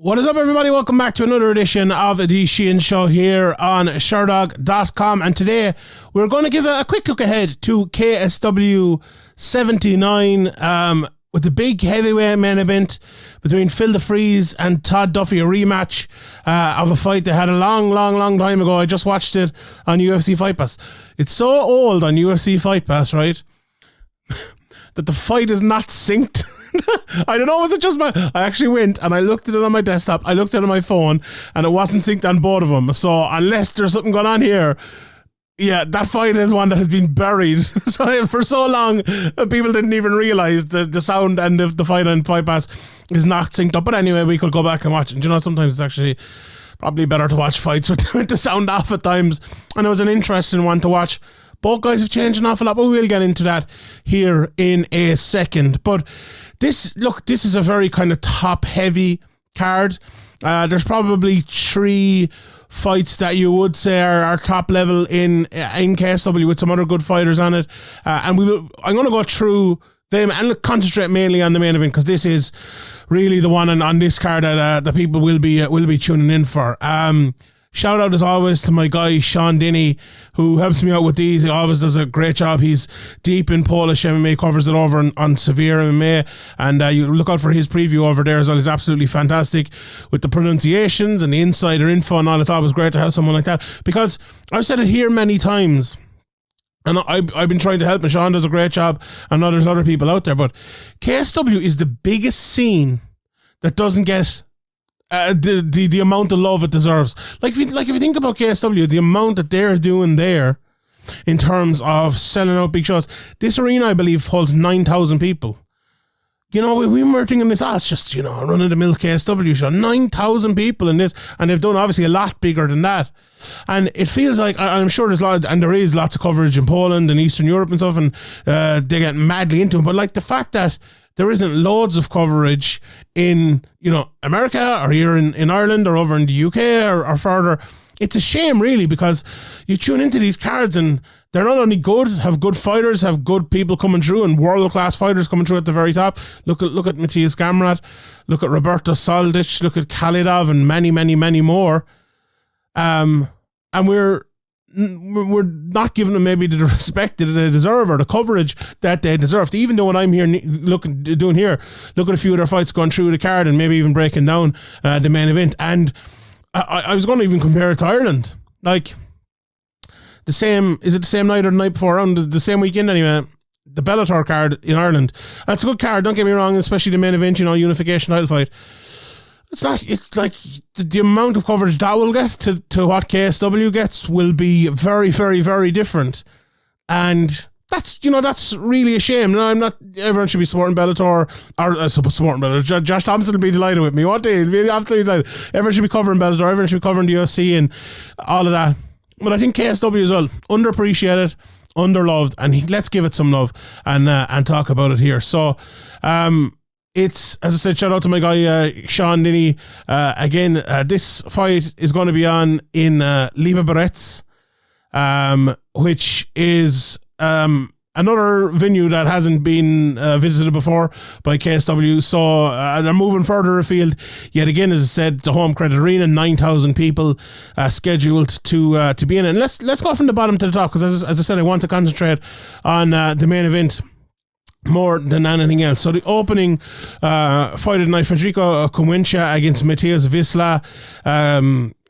What is up, everybody? Welcome back to another edition of the Sheehan Show here on Sherdog.com. And today we're going to give a quick look ahead to KSW 79 with the big heavyweight main event between Phil the Freeze and Todd Duffee, a rematch of a fight they had a long time ago. I just watched it on UFC Fight Pass. It's so old on UFC Fight Pass, right, that the fight is not synced. I don't know, was it just I actually went and I looked at it on my desktop, I looked at it on my phone, and it wasn't synced on both of them. So unless there's something going on here, yeah, that fight is one that has been buried. So for so long, people didn't even realise the sound and the fight on Fight Pass is not synced up. But anyway, we could go back and watch it. And you know, sometimes it's actually probably better to watch fights with the sound off at times. And it was an interesting one to watch. Both guys have changed an awful lot, but we'll get into that here in a second. But this is a very kind of top-heavy card. There's probably 3 fights that you would say are top level in KSW with some other good fighters on it. I'm going to go through them and concentrate mainly on the main event, because this is really the one on this card that the people will be tuning in for. Shout out as always to my guy Sean Denny, who helps me out with these. He always does a great job. He's deep in Polish MMA, covers it over on Severe MMA, and you look out for his preview over there as well. He's absolutely fantastic with the pronunciations and the insider info and all. It's always great to have someone like that, because I've said it here many times, and I've been trying to help, and Sean does a great job. I know there's other people out there, but KSW is the biggest scene that doesn't get the amount of love it deserves. Like if you think about KSW, the amount that they're doing there in terms of selling out big shows. This arena, I believe, holds 9,000 people. You know, we were thinking this, it's just, you know, a run-of-the-mill KSW show. 9,000 people in this, and they've done obviously a lot bigger than that. And it feels like, I'm sure there is lots of coverage in Poland and Eastern Europe and stuff, and they get madly into it. But like the fact that there isn't loads of coverage in, you know, America or here in Ireland or over in the UK or further, it's a shame really, because you tune into these cards and they're not only good, have good fighters, have good people coming through and world-class fighters coming through at the very top. Look at Matyas Gamrat, look at Roberto Soldic, look at Khalidov and many more. And we're not giving them maybe the respect that they deserve or the coverage that they deserve. Even though when I'm here look at a few of their fights going through the card and maybe even breaking down the main event. And I was going to even compare it to Ireland. Like, is it the same night or the night before, around the same weekend anyway, the Bellator card in Ireland. That's a good card, don't get me wrong, especially the main event, you know, unification title fight. It's like the amount of coverage that will get to what KSW gets will be very, very, very different. And that's really a shame. No, I'm not, everyone should be supporting Bellator, or supporting Bellator. Josh Thompson will be delighted with me. What day? He'll be absolutely delighted. Everyone should be covering Bellator, everyone should be covering the UFC and all of that. But I think KSW as well, underappreciated, underloved, and let's give it some love and talk about it here. So, it's, as I said, shout out to my guy Sean Denny. Again, this fight is going to be on in Liberec, which is another venue that hasn't been visited before by KSW. So they're moving further afield. Yet again, as I said, the home credit arena, 9,000 people scheduled to be in it. And let's go from the bottom to the top, because as I said, I want to concentrate on the main event more than anything else. So the opening fight of the night, Frederico Komuenha against Matyas Viszlay.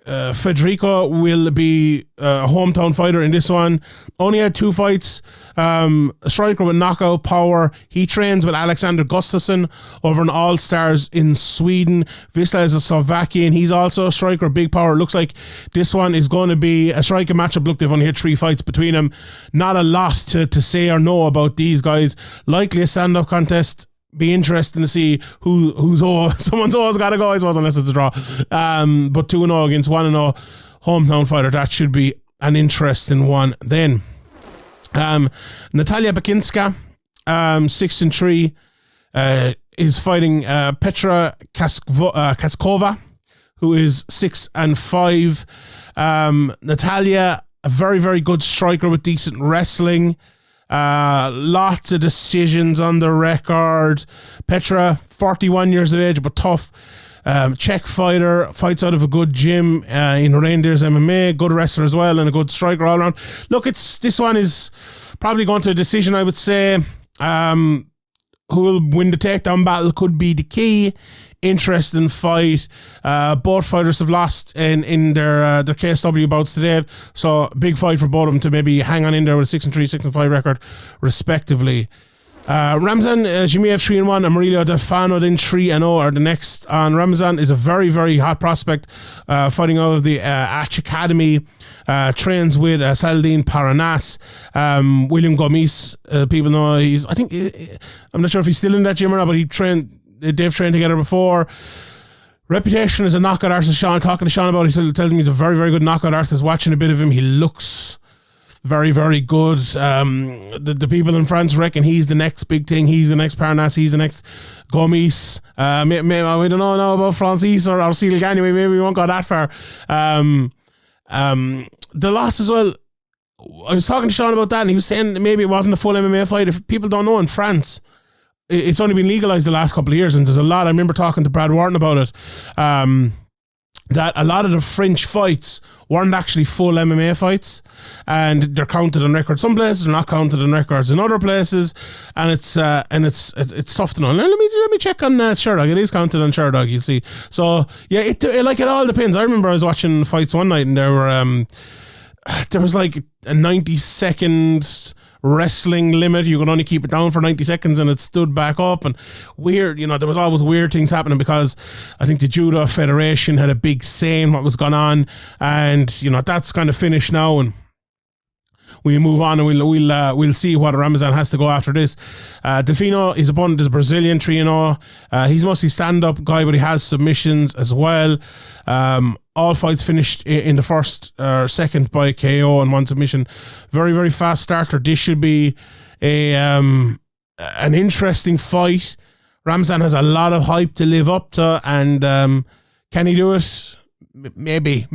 Frederico will be a hometown fighter in this one. Only had 2 fights. A striker with knockout power. He trains with Alexander Gustafsson over in All Stars in Sweden. Viszlay is a Slovakian. He's also a striker, big power. Looks like this one is going to be a striking matchup. Look, they've only had 3 fights between them. Not a lot to say or know about these guys. Likely a stand-up contest. Be interesting to see someone's always got to go, I suppose, unless it's a draw. But 2-0 against 1-0 hometown fighter, that should be an interesting one then. Natalia Baczynska, 6-3, is fighting Petra Castkova, who is 6-5. Natalia, a very, very good striker with decent wrestling. Lots of decisions on the record. Petra, 41 years of age, but tough. Czech fighter, fights out of a good gym in Reindeers MMA, good wrestler as well, and a good striker all around. Look, this one is probably going to a decision, I would say. Who will win the takedown battle could be the key. Interesting fight. Both fighters have lost in their KSW bouts today, so big fight for both of them to maybe hang on in there with a 6-3, 6-5 record, respectively. Ramzan, Jembiev 3-1, and Murilo Delfino then 3-0 are the next on. Ramzan is a very, very hot prospect, fighting out of the Arch Academy, trains with Saladin Paranas, William Gomis. People know I'm not sure if he's still in that gym or not, but they've trained together before. Reputation as a knockout artist. Talking to Sean about it, he tells me he's a very, very good knockout artist. Watching a bit of him, he looks very, very good. The people in France reckon he's the next big thing. He's the next Parnas. He's the next Gomis. We don't know about Francis or Silk anyway. Maybe we won't go that far. The loss as well. I was talking to Sean about that, and he was saying maybe it wasn't a full MMA fight. If people don't know, in France, it's only been legalized the last couple of years, and there's a lot. I remember talking to Brad Wharton about it. That a lot of the French fights weren't actually full MMA fights, and they're counted on records. Some places are not counted on records in other places, and it's tough to know. Let me check on Sherdog. It is counted on Sherdog, you see. So yeah, it all depends. I remember I was watching fights one night, and there was like a 90-second wrestling limit. You could only keep it down for 90 seconds, and it stood back up. And weird, there was always weird things happening, because I think the Judo Federation had a big say in what was going on, and that's kind of finished now, and we move on, and we'll see what Ramzan has to go after this. Delfino, his opponent is Brazilian, 3-0. He's mostly stand-up guy, but he has submissions as well. All fights finished in the first or second by KO and one submission. Very, very fast starter. This should be an interesting fight. Ramzan has a lot of hype to live up to, and can he do it? Maybe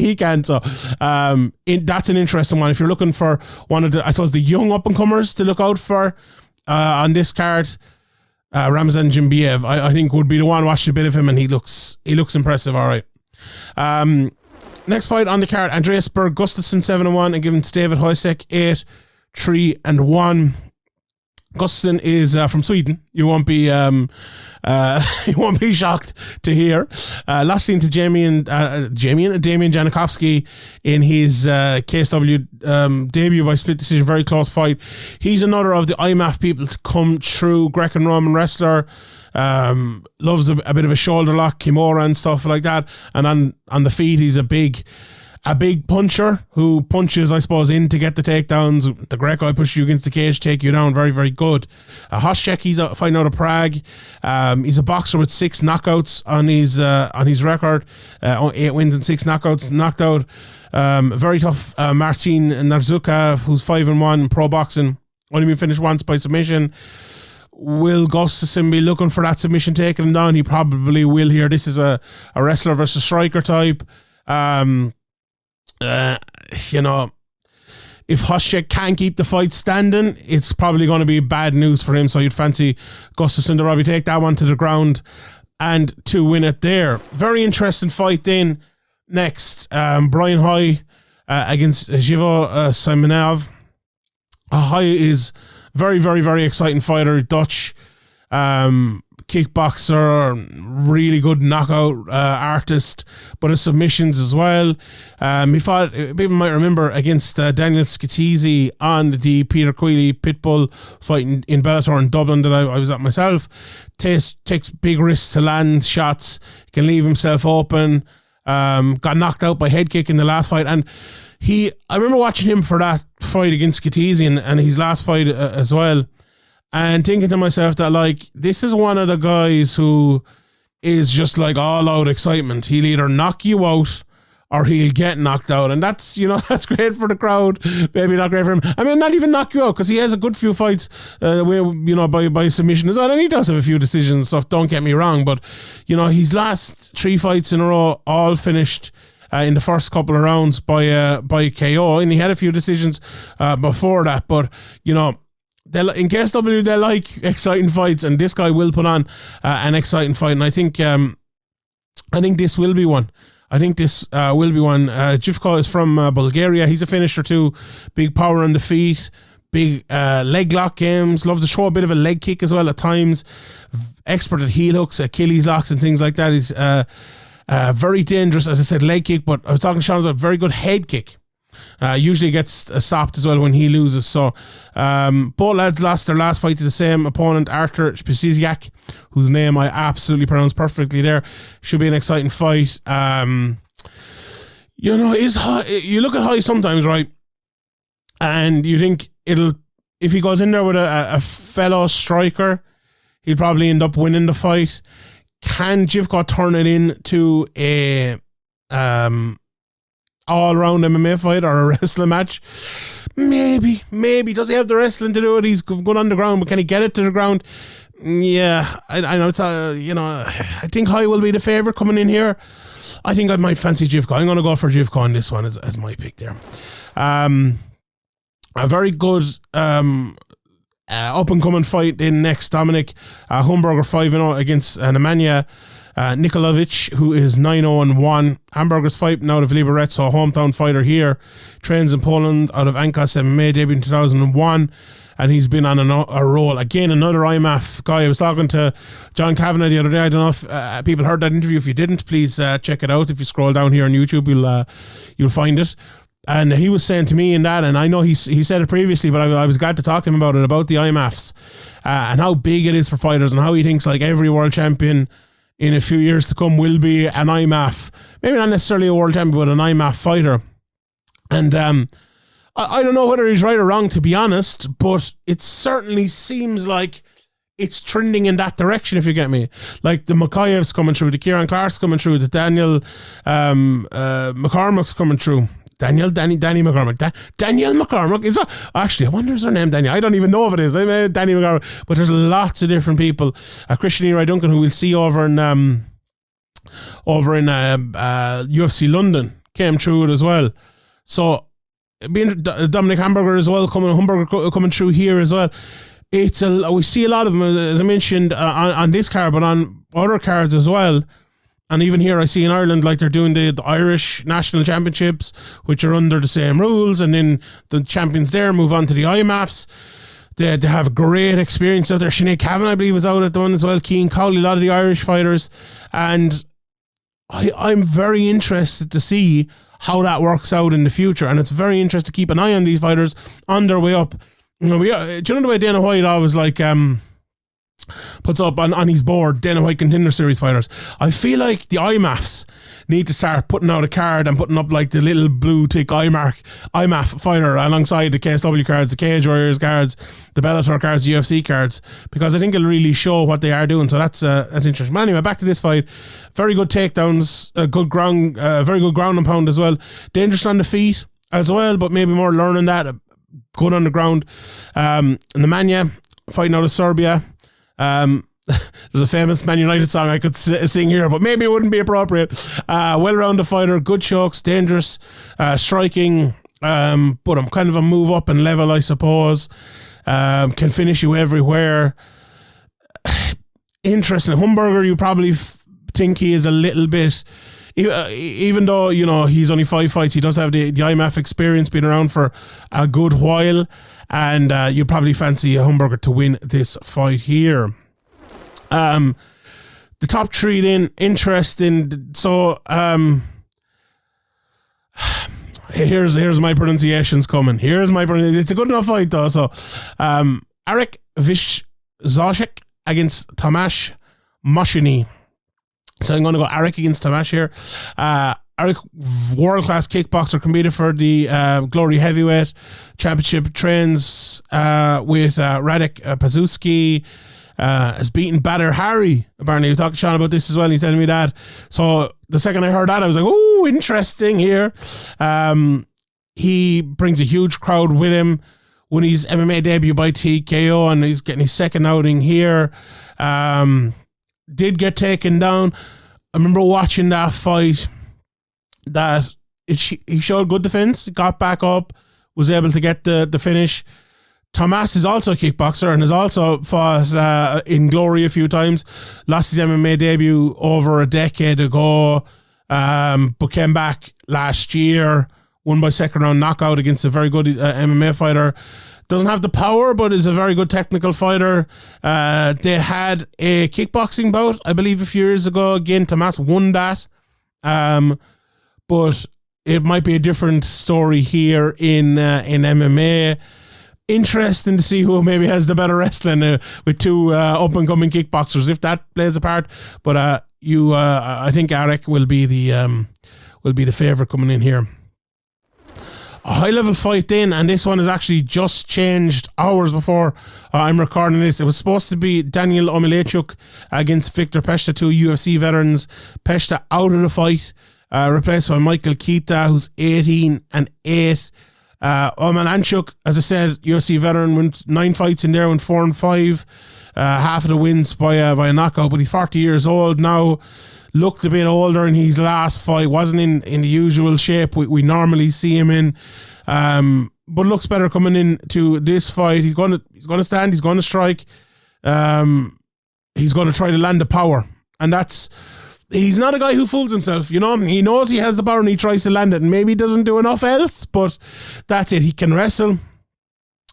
he can. So that's an interesting one. If you're looking for one of the young up-and-comers to look out for on this card, Ramzan Jembiev, I think, would be the one. Watch a bit of him, and he looks impressive. All right. Next fight on the card: Andreas Berg Gustafsson 7-1 against David Hosek 8-3-1. Gustafsson is from Sweden. You won't be shocked to hear. Last seen to Damian Janikowski in his KSW debut by split decision. Very close fight. He's another of the IMAF people to come through. Greco-Roman wrestler. Loves a bit of a shoulder lock, Kimura and stuff like that. And on the feet, he's a big puncher who punches, I suppose, in to get the takedowns. The Greco, I push you against the cage, take you down. Very, very good. Hosek, he's fighting out of Prague. He's a boxer with 6 knockouts on his record. 8 wins and 6 knockouts. Knocked out very tough Marcin Narzuka, who's 5-1 in pro boxing. Only been finished once by submission. Will Gustafsson be looking for that submission taking him down? He probably will here. This is a wrestler versus striker type. If Hosek can't keep the fight standing, it's probably going to be bad news for him. So you'd fancy Gustafsson to probably take that one to the ground and to win it there. Very interesting fight then. Next, Brian Hooi against Jivko Stoimenov. Hooi is very, very, very exciting fighter. Dutch kickboxer, really good knockout artist, but his submissions as well. He fought, people might remember, against Daniel Scatizzi on the Peter Queally Pitbull fight in Bellator in Dublin that I was at myself. Takes big risks to land shots, can leave himself open. Got knocked out by head kick in the last fight, and I remember watching him for that fight against Scatizzi and his last fight as well, and thinking to myself that, this is one of the guys who is just all out excitement. He'll either knock you out or he'll get knocked out, and that's that's great for the crowd. Maybe not great for him. I mean, not even knock you out, because he has a good few fights by submission as well, and he does have a few decisions and stuff, don't get me wrong, but his last 3 fights in a row all finished in the first couple of rounds by KO, and he had a few decisions before that. But in KSW they like exciting fights, and this guy will put on an exciting fight. And I think I think this will be one. Jivko is from Bulgaria. He's a finisher too. Big power on the feet. Big leg lock games. Loves to show a bit of a leg kick as well at times. Expert at heel hooks, Achilles locks and things like that. He's very dangerous, as I said, leg kick. But I was talking to Sean about a very good head kick. Usually gets stopped as well when he loses. So both lads lost their last fight to the same opponent, Artur Spiciak, whose name I absolutely pronounced perfectly there. Should be an exciting fight. You look at Hooi sometimes, right? And you think if he goes in there with a fellow striker, he'll probably end up winning the fight. Can Jivko turn it into a all-round MMA fight or a wrestling match? Maybe. Does he have the wrestling to do it? He's good on the ground, but can he get it to the ground? Yeah, I know. I think Hooi will be the favourite coming in here. I think I might fancy Jivko. I'm going to go for Jivko on this one as my pick there. A very good up-and-coming fight in next, Dominik. Humburger 5-0 against Nemanja. Nikolic, who is 9-0-1. Hamburger's fighting out of Liberec, so a hometown fighter here. Trains in Poland out of Ankas MMA, debuted in 2001. And he's been on a roll. Again, another IMAF guy. I was talking to John Kavanagh the other day. I don't know if people heard that interview. If you didn't, please check it out. If you scroll down here on YouTube, you'll find it. And he was saying to me in that, and I know he said it previously, but I was glad to talk to him about it, about the IMAFs and how big it is for fighters, and how he thinks like every world champion in a few years to come will be an IMAF. Maybe not necessarily a world champion, but an IMAF fighter. And I don't know whether he's right or wrong, to be honest, but it certainly seems like it's trending in that direction, if you get me. Like the Makayev's coming through, the Kieran Clark's coming through, the Daniel McCormack's coming through. Danny McCormack. Daniel McCormack. Is that actually? I wonder is her name Daniel. I don't even know if it is. Danny McCormack. But there's lots of different people. Christian Eri Duncan, who we'll see over in UFC London, came through it as well. So being Dominik Hamburger as well, Humburger coming through here as well. We see a lot of them, as I mentioned, on this card, but on other cards as well. And even here I see in Ireland, like they're doing the Irish National Championships, which are under the same rules, and then the champions there move on to the IMAFs. They have great experience out there. Sinead Kavanagh, I believe, was out at the one as well. Cian Cowley, a lot of the Irish fighters. And I'm very interested to see how that works out in the future. And it's very interesting to keep an eye on these fighters on their way up. Do you know the way Dana White always puts up on his board Dana White Contender Series fighters? I feel like the IMAFs need to start putting out a card and putting up like the little blue tick IMAF fighter alongside the KSW cards, the Cage Warriors cards, the Bellator cards, the UFC cards, because I think it'll really show what they are doing. So that's interesting. But anyway, back to this fight. Very good takedowns, good ground, very good ground and pound as well. Dangerous on the feet as well, but maybe more learning that. Good on the ground. Nemanja fighting out of Serbia. There's a famous Man United song I could sing here, but maybe it wouldn't be appropriate. Well-rounded fighter, good chokes, dangerous, striking, but I'm kind of a move up and level, I suppose. Can finish you everywhere. Interesting. Humburger, you probably think he is a little bit, even though, you know, he's only 5 fights, he does have the IMAF experience, been around for a good while. And you probably fancy a Humburger to win this fight here. The top 3 then, interesting. So here's my pronunciations coming. It's a good enough fight though. So Arek Viszlay against Tomas Mozny. So I'm going to go Arek against Tomas here. Arek, world-class kickboxer, competed for the Glory Heavyweight Championship, trains with Radek Pazuski, has beaten Badr Hari. Apparently, we talked to Sean about this as well, and he's telling me that. So the second I heard that, I was like, oh, interesting here. He brings a huge crowd with him. Won his MMA debut by TKO, and he's getting his second outing here. Did get taken down. I remember watching that fight. He showed good defense, got back up, was able to get the finish. Tomas is also a kickboxer and has also fought in Glory a few times. Lost his MMA debut over a decade ago, but came back last year, won by second round knockout against a very good MMA fighter. Doesn't have the power, but is a very good technical fighter. They had a kickboxing bout, I believe, a few years ago. Again, Tomas won that. But it might be a different story here in MMA. Interesting to see who maybe has the better wrestling with two up-and-coming kickboxers, if that plays a part. But I think Arek will be the favourite coming in here. A high-level fight then, and this one has actually just changed hours before I'm recording this. It was supposed to be Daniel Omielanczuk against Victor Peszta, two UFC veterans. Peszta out of the fight, replaced by Michael Kita, who's 18-8. Omielanczuk, as I said, UFC veteran, went 9 fights in there, went 4-5. Half of the wins by a knockout, but he's 40 years old now. Looked a bit older in his last fight. Wasn't in the usual shape we normally see him in. But looks better coming into this fight. He's going to stand. He's going to strike. He's going to try to land the power, and he's not a guy who fools himself. You know, he knows he has the power and he tries to land it, and maybe he doesn't do enough else. But that's it. He can wrestle.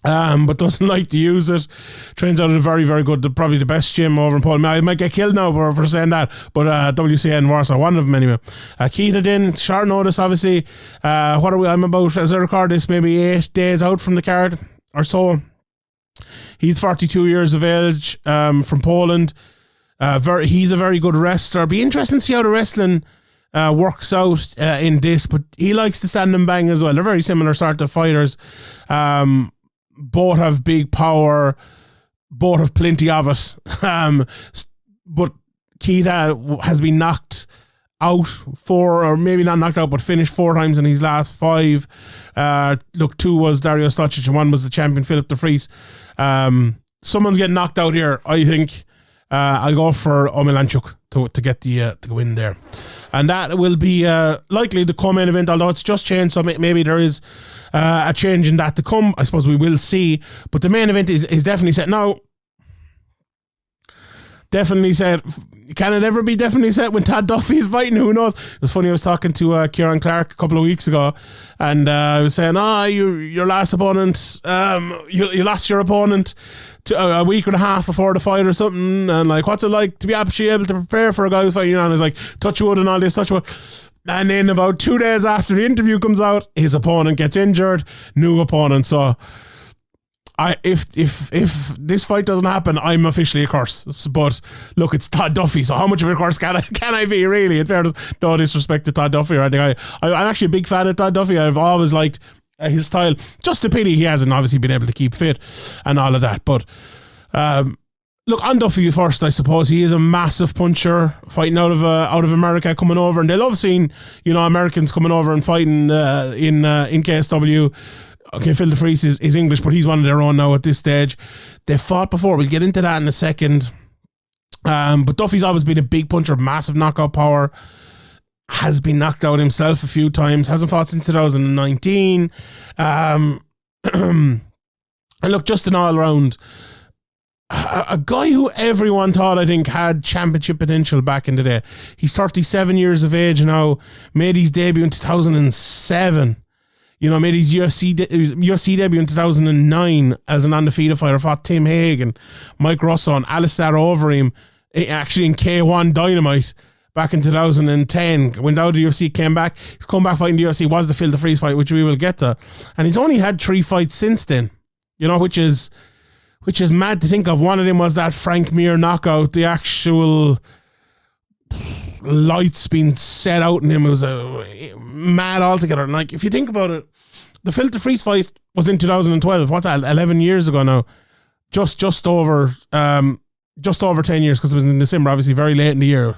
But doesn't like to use it. Trains out at a very, very good, probably the best gym over in Poland. I might get killed now for saying that, but WCN Warsaw, one of them anyway. Kita then, short notice obviously. I'm about, as I record this, maybe 8 days out from the card or so. He's 42 years of age, from Poland. He's a very good wrestler. Be interesting to see how the wrestling works out in this, but he likes to stand and bang as well. They're very similar sort of fighters. Both have big power, both have plenty of it. But Kita has been knocked out 4, or maybe not knocked out, but finished 4 times in his last 5. 2 was Dario Stocic and 1 was the champion Philip de Vries. Someone's getting knocked out here. I think I'll go for Omielanczuk to get the win there. And that will be likely the co-main event, although it's just changed, so maybe there is a change in that to come. I suppose we will see. But the main event is definitely set. Now, definitely set. Can it ever be definitely set when Todd Duffee is fighting? Who knows? It was funny, I was talking to Kieran Clark a couple of weeks ago, and I was saying, your last opponent, you lost your opponent a week and a half before the fight or something, and like, what's it like to be actually able to prepare for a guy who's fighting? And it's like, touch wood and all this, touch wood. And then about 2 days after the interview comes out, his opponent gets injured, new opponent. So if this fight doesn't happen, I'm officially a curse. But look, it's Todd Duffee, so how much of a curse can I be, really? In fairness, no disrespect to Todd Duffee or anything. I'm actually a big fan of Todd Duffee. I've always liked his style. Just a pity he hasn't obviously been able to keep fit and all of that. But look, on Duffee first, I suppose. He is a massive puncher, fighting out of America, coming over, and they love seeing, Americans coming over and fighting in KSW. Okay, Phil de Vries is English, but he's one of their own now at this stage. They fought before. We'll get into that in a second. But Duffy's always been a big puncher, massive knockout power. Has been knocked out himself a few times. Hasn't fought since 2019. And look, just an all-round, a guy who everyone thought, I think, had championship potential back in the day. He's 37 years of age now. Made his debut in 2007. Made his UFC debut in 2009 as an undefeated fighter. Fought Tim Hague, Mike Russo, and Alistair Overeem, actually in K1 Dynamite back in 2010. Went out of the UFC, came back. He's come back fighting the UFC. Was the Phil de Vries fight, which we will get to. And he's only had 3 fights since then, which is mad to think of. One of them was that Frank Mir knockout, the actual lights being set out in him. It was mad altogether. And like, if you think about it, the Phil de Vries fight was in 2012. What's that? 11 years ago now. Just over 10 years, because it was in December, obviously very late in the year.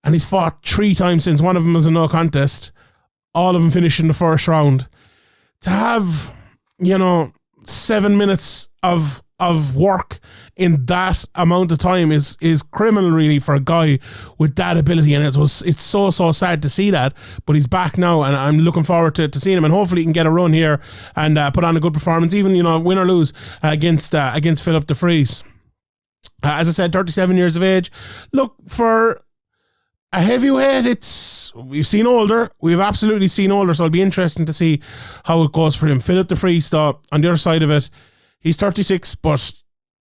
And he's fought 3 times since. One of them was a no contest. All of them finished in the first round. To have, 7 minutes of of work in that amount of time is criminal, really, for a guy with that ability. And it's so sad to see that. But he's back now, and I'm looking forward to seeing him. And hopefully he can get a run here and put on a good performance, even, you know, win or lose against Philip de Vries. As I said, 37 years of age. Look, for a heavyweight, we've seen older. We've absolutely seen older, so it'll be interesting to see how it goes for him. Philip de Vries, though, on the other side of it, he's 36, but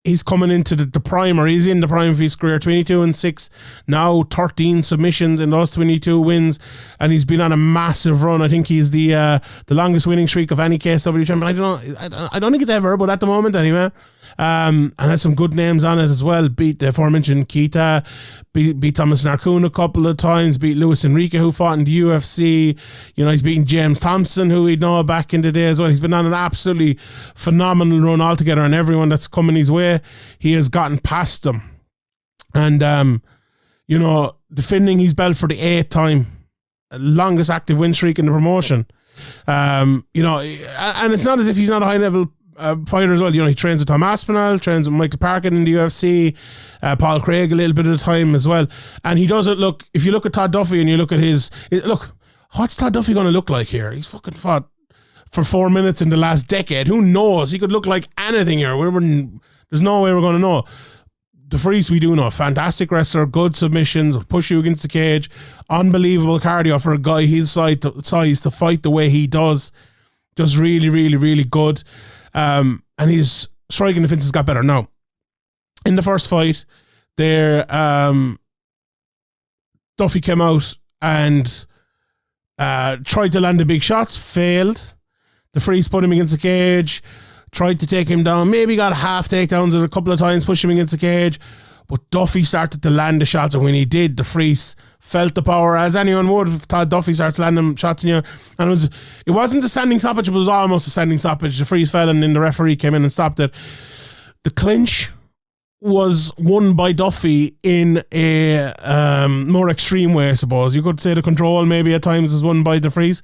he's coming into the prime, or he's in the prime of his career. 22-6 now, 13 submissions in those 22 wins, and he's been on a massive run. I think he's the longest winning streak of any KSW champion. I don't think it's ever, but at the moment anyway. And has some good names on it as well. Beat the aforementioned Kita, beat Thomas Narkun a couple of times, beat Luis Enrique, who fought in the UFC. You know, he's beaten James Thompson, who we'd know back in the day as well. He's been on an absolutely phenomenal run altogether, and everyone that's coming his way, he has gotten past them. And you know, defending his belt for the 8th time, longest active win streak in the promotion. You know, and it's not as if he's not a high level fighter as well. You know, he trains with Tom Aspinall, trains with Michael Parkin in the UFC, Paul Craig a little bit of the time as well. And he does it. Look, if you look at Todd Duffee and you look at what's Todd Duffee going to look like here? He's fucking fought for 4 minutes in the last decade. Who knows? He could look like anything here. There's no way we're going to know. De Vries, we do know, fantastic wrestler, good submissions, push you against the cage, unbelievable cardio for a guy his size to fight the way he does. Just really, really, really good. And his striking defense has got better. Now, in the first fight, Duffee came out and tried to land the big shots, failed. De Vries put him against the cage, tried to take him down, maybe got half takedowns a couple of times, pushed him against the cage, but Duffee started to land the shots, and when he did, de Vries felt the power, as anyone would if Todd Duffee starts landing shots in you. And it wasn't a standing stoppage, it was almost a standing stoppage. De Vries fell, and then the referee came in and stopped it. The clinch was won by Duffee in a more extreme way, I suppose. You could say the control maybe at times was won by de Vries,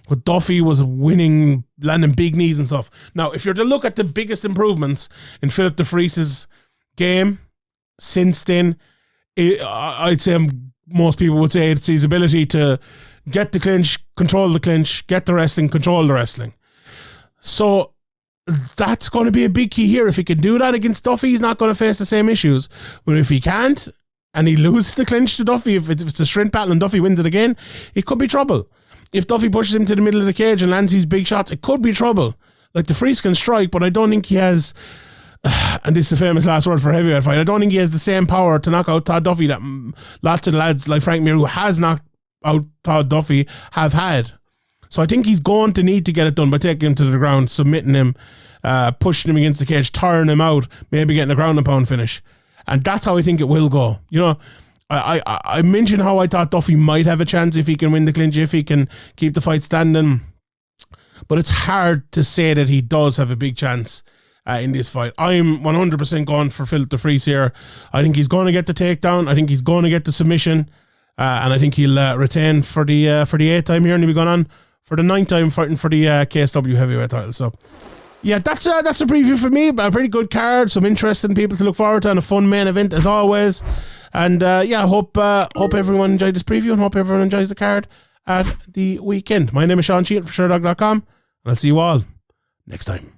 but Duffee was winning, landing big knees and stuff. Now, if you're to look at the biggest improvements in Philip de Vries' game since then, I'd say most people would say it's his ability to get the clinch, control the clinch, get the wrestling, control the wrestling. So that's going to be a big key here. If he can do that against Duffee, he's not going to face the same issues. But if he can't, and he loses the clinch to Duffee, if it's a sprint battle and Duffee wins it again, it could be trouble. If Duffee pushes him to the middle of the cage and lands these big shots, it could be trouble. Like, de Vries can strike, but I don't think he has, and this is the famous last word for a heavyweight fight, I don't think he has the same power to knock out Todd Duffee that lots of lads like Frank Mir, who has knocked out Todd Duffee, have had. So I think he's going to need to get it done by taking him to the ground, submitting him, pushing him against the cage, tiring him out, maybe getting a ground and pound finish. And that's how I think it will go. You know, I mentioned how I thought Duffee might have a chance if he can win the clinch, if he can keep the fight standing. But it's hard to say that he does have a big chance in this fight. I'm 100% going for Philip de Vries here. I think he's going to get the takedown. I think he's going to get the submission. And I think he'll retain for the 8th time here, and he'll be going on for the 9th time fighting for the KSW heavyweight title. So yeah, that's a preview for me. A pretty good card, some interesting people to look forward to, and a fun main event as always. And yeah, I hope everyone enjoyed this preview, and hope everyone enjoys the card at the weekend. My name is Sheehan for SureDog.com, and I'll see you all next time.